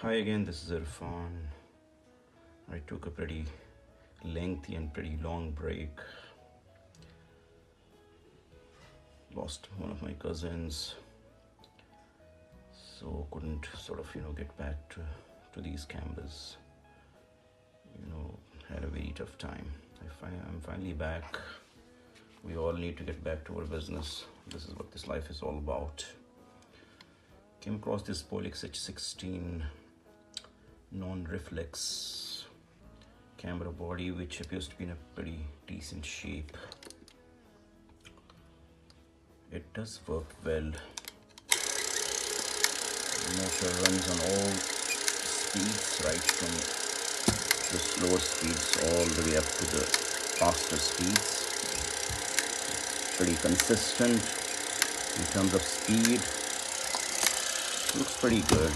Hi again, this is Irfan. I took a pretty lengthy and pretty long break. Lost one of my cousins, so couldn't get back to these cameras. Had a very tough time. I'm finally back. We all need to get back to our business. This is what this life is all about. Came across this Bolex H16 Non-Reflex camera body, which appears to be in a pretty decent shape. It does work well. The motor runs on all speeds, right from the slower speeds all the way up to the faster speeds. Pretty consistent in terms of speed. Looks pretty good.